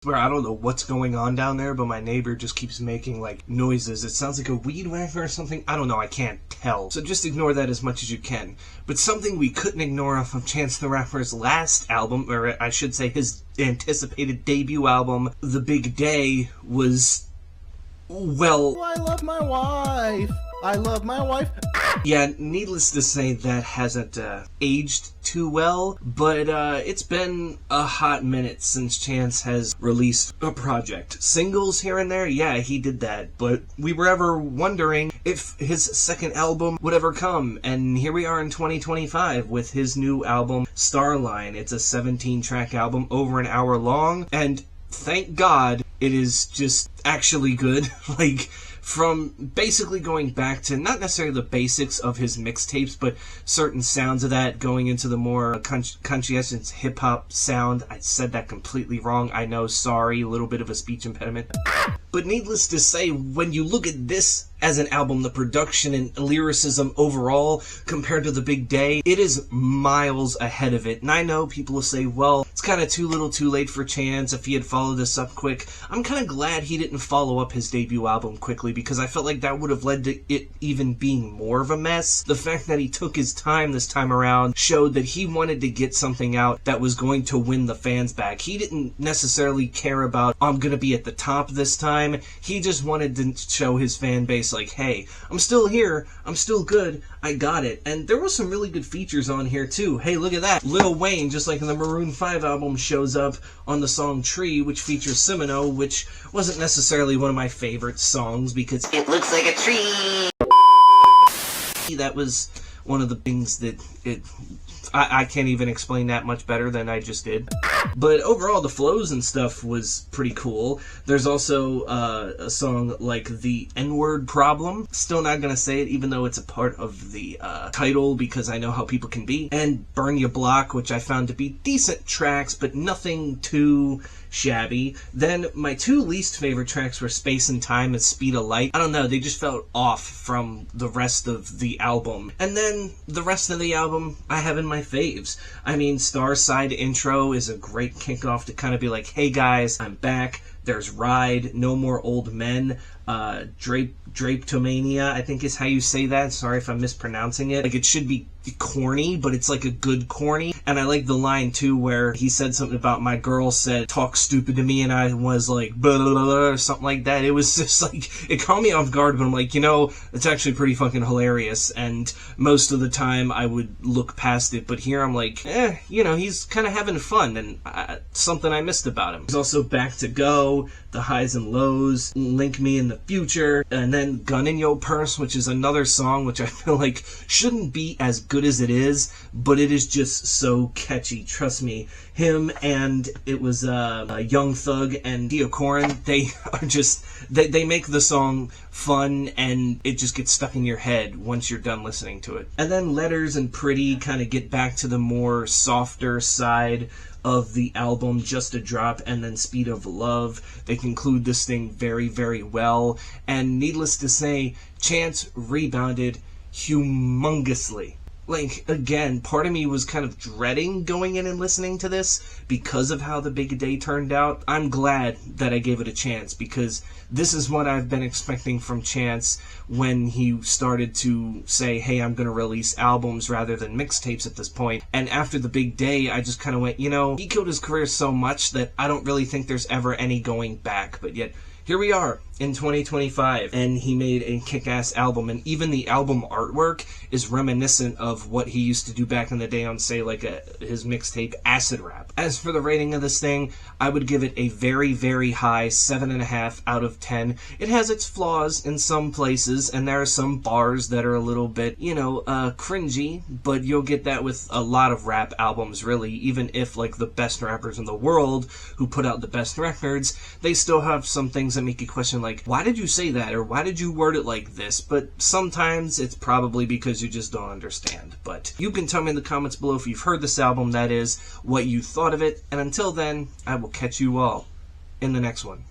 Where I don't know what's going on down there, but my neighbor just keeps making, like, noises. It sounds like a weed whacker or something. I don't know, I can't tell. So just ignore that as much as you can. But something we couldn't ignore off of Chance the Rapper's last album, or I should say his anticipated debut album, The Big Day, was, well... I love my wife! I love my wife! Yeah, needless to say, that hasn't aged too well, but it's been a hot minute since Chance has released a project. Singles here and there, yeah, he did that, but we were ever wondering if his second album would ever come, and here we are in 2025 with his new album, Starline. It's a 17-track album, over an hour long, and thank God it is just actually good. Like, from basically going back to not necessarily the basics of his mixtapes, but certain sounds of that, going into the more conscientious hip-hop sound. I said that completely wrong. I know, sorry, a little bit of a speech impediment. But needless to say, when you look at this as an album, the production and lyricism overall, compared to The Big Day, it is miles ahead of it. And I know people will say, well, it's kind of too little too late for Chance if he had followed this up quick. I'm kind of glad he didn't follow up his debut album quickly, because I felt like that would have led to it even being more of a mess. The fact that he took his time this time around showed that he wanted to get something out that was going to win the fans back. He didn't necessarily care about, I'm going to be at the top this time. He just wanted to show his fan base, like, hey, I'm still here, I'm still good, I got it. And there was some really good features on here too. Hey, look at that. Lil Wayne, just like in the Maroon 5 album, shows up on the song Tree, which features Semino, which wasn't necessarily one of my favorite songs because it looks like a tree. That was one of the things that I can't even explain that much better than I just did. But overall, the flows and stuff was pretty cool. There's also a song like The N-Word Problem. Still not gonna say it, even though it's a part of the title, because I know how people can be. And Burn Ya Block, which I found to be decent tracks, but nothing too shabby. Then my two least favorite tracks were Space and Time and Speed of Light. I don't know, they just felt off from the rest of the album. And then the rest of the album I have in my faves. I mean, Star Side Intro is a great kickoff to kind of be like, hey guys, I'm back. There's Ride, No More Old Men, Drapetomania, I think is how you say that. Sorry if I'm mispronouncing it. Like, it should be corny, but it's like a good corny. And I like the line too where he said something about my girl said, talk stupid to me, and I was like, blah, blah, blah, or something like that. It was just like, it caught me off guard, but I'm like, you know, it's actually pretty fucking hilarious. And most of the time I would look past it, but here I'm like, you know, he's kind of having fun, and something I missed about him. He's also Back to Go, The Highs and Lows, Link Me in the Future, and then Gun in Your Purse, which is another song which I feel like shouldn't be as good as it is, but it is just so catchy. Trust me, him and it was Young Thug and Dia Corin, they are just, they make the song fun, and it just gets stuck in your head once you're done listening to it. And then Letters and Pretty kind of get back to the more softer side of the album, Just a Drop, and then Speed of Love. They conclude this thing very, very well, and needless to say, Chance rebounded humongously. Like, again, part of me was kind of dreading going in and listening to this because of how The Big Day turned out. I'm glad that I gave it a chance, because this is what I've been expecting from Chance when he started to say, hey, I'm going to release albums rather than mixtapes at this point. And after The Big Day, I just kind of went, you know, he killed his career so much that I don't really think there's ever any going back. But yet, here we are in 2025, and he made a kick-ass album, and even the album artwork is reminiscent of what he used to do back in the day on, say, like his mixtape Acid Rap. As for the rating of this thing, I would give it a very, very high 7.5 out of 10. It has its flaws in some places, and there are some bars that are a little bit, you know, cringy, but you'll get that with a lot of rap albums, really. Even if, like, the best rappers in the world who put out the best records, they still have some things that make you question, like, why did you say that, or why did you word it like this? But sometimes it's probably because you just don't understand. But you can tell me in the comments below if you've heard this album, that is, what you thought of it, and until then, I will catch you all in the next one.